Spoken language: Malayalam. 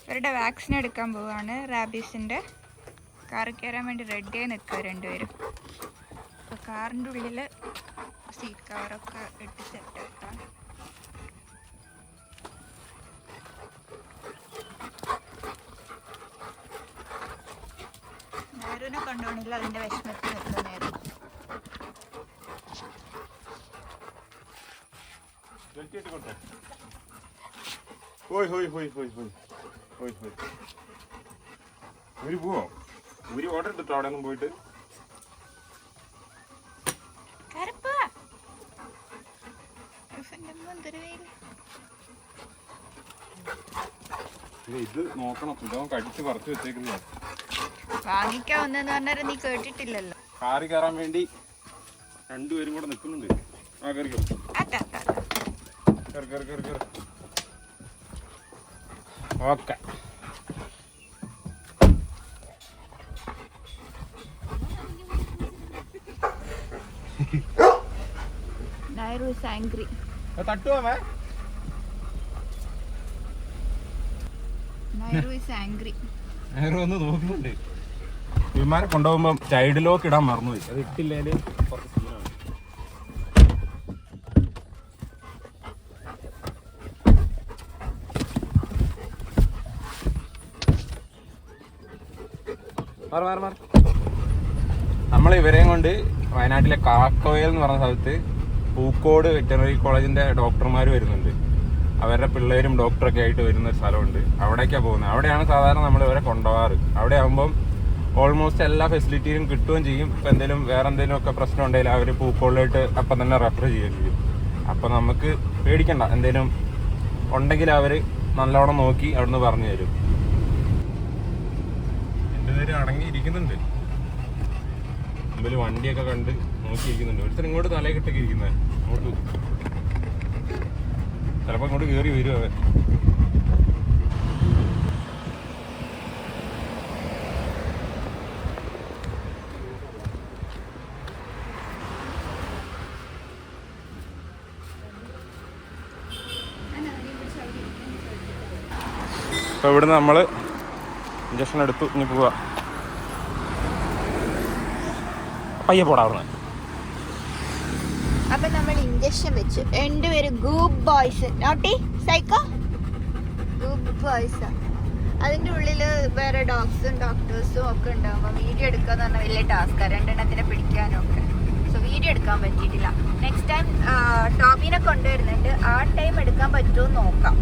ഇവരുടെ വാക്സിൻ എടുക്കാൻ പോവാണ്. റാബീസിൻ്റെ. കാറിൽ കയറാൻ വേണ്ടി റെഡിയായി നിൽക്കുക രണ്ടുപേരും. അപ്പോൾ കാറിൻ്റെ ഉള്ളിൽ സീറ്റ് കവറൊക്കെ ഇട്ട് സെറ്റാക്കാം. നേരുവിനെ കൊണ്ടുപോകണില്ല, അതിൻ്റെ വിഷമത്തിൽ നിൽക്കുക നേരം. പോവോ ഒരു ഓർഡർ എടുത്തോ അവിടെ ഒന്നും പോയിട്ട്. ഇത് നോക്കണം, ഇതോ കടിച്ച് പറിച്ചു വെച്ചേക്കുന്ന വാങ്ങിക്കാൻ വന്നെന്ന് പറഞ്ഞാൽ നീ കേട്ടിട്ടില്ലല്ലോ. കാറി കയറാൻ വേണ്ടി രണ്ടുപേരും കൂടെ നിൽക്കുന്നുണ്ട്. ആ കയറി okay. Nairu is angry. തട്ടുവാമേ. Nairu is angry. നൈറു ഒന്ന് നോക്കുന്നുണ്ട്. വിമാനം കൊണ്ടുപോകുമ്പോൾ ചൈൽഡ് ലോക്ക് ഇടാൻ മറന്നുപോയി. അത് ഇട്ടില്ലേല് കുറച്ച് സീനാണ്. നമ്മൾ ഇവരെയും കൊണ്ട് വയനാട്ടിലെ കാക്കോയൽ എന്ന് പറഞ്ഞ സ്ഥലത്ത് പൂക്കോട് വെറ്ററിനറി കോളേജിന്റെ ഡോക്ടർമാർ വരുന്നുണ്ട്. അവരുടെ പിള്ളേരും ഡോക്ടറൊക്കെ ആയിട്ട് വരുന്ന ഒരു സ്ഥലമുണ്ട്. അവിടേക്കാണ് പോകുന്നത്. അവിടെയാണ് സാധാരണ നമ്മൾ ഇവരെ കൊണ്ടുപോകാറ്. അവിടെ ആകുമ്പം ഓൾമോസ്റ്റ് എല്ലാ ഫെസിലിറ്റിയും കിട്ടുകയും ചെയ്യും. ഇപ്പം എന്തെങ്കിലും വേറെ എന്തെങ്കിലും ഒക്കെ പ്രശ്നം ഉണ്ടെങ്കിൽ അവർ പൂക്കോളിലോട്ട് അപ്പം തന്നെ റെഫർ ചെയ്യുകയും ചെയ്യും. അപ്പം നമുക്ക് പേടിക്കണ്ട, എന്തെങ്കിലും ഉണ്ടെങ്കിൽ അവർ നല്ലോണം നോക്കി അവിടുന്ന് പറഞ്ഞു തരും. എൻ്റെ പേര് അടങ്ങിയിരിക്കുന്നുണ്ട്. മുമ്പിൽ വണ്ടിയൊക്കെ കണ്ട് നോക്കിയിരിക്കുന്നുണ്ട്. ഒരുത്തർ ഇങ്ങോട്ട് തലയിട്ടൊക്കെ ഇരിക്കുന്നത്. അങ്ങോട്ട് ചിലപ്പോൾ ഇങ്ങോട്ട് കയറി വരും അവൻ. അപ്പോൾ ഇവിടുന്ന് നമ്മൾ ഇഞ്ചക്ഷൻ എടുത്തു. ഇനി പോവാ. പയ്യെ പോടാവുന്ന. അപ്പൊ നമ്മൾ ഇഞ്ചക്ഷൻ വെച്ചു. രണ്ടുപേരും good boys. Naughty psycho good boys. അതിൻ്റെ ഉള്ളിൽ വേറെ ഡോക്ടേഴ്സും ഒക്കെ ഉണ്ടാകുമ്പോൾ വീഡിയോ എടുക്കാന്ന് പറഞ്ഞാൽ വലിയ ടാസ്ക്കാണ്. രണ്ടെണ്ണത്തിനെ പിടിക്കാനും ഒക്കെ. സോ വീഡിയോ എടുക്കാൻ പറ്റിയിട്ടില്ല. നെക്സ്റ്റ് ടൈം ടോമിനെ കൊണ്ടുവരുന്നുണ്ട്. ആ ടൈം എടുക്കാൻ പറ്റുമോ നോക്കാം.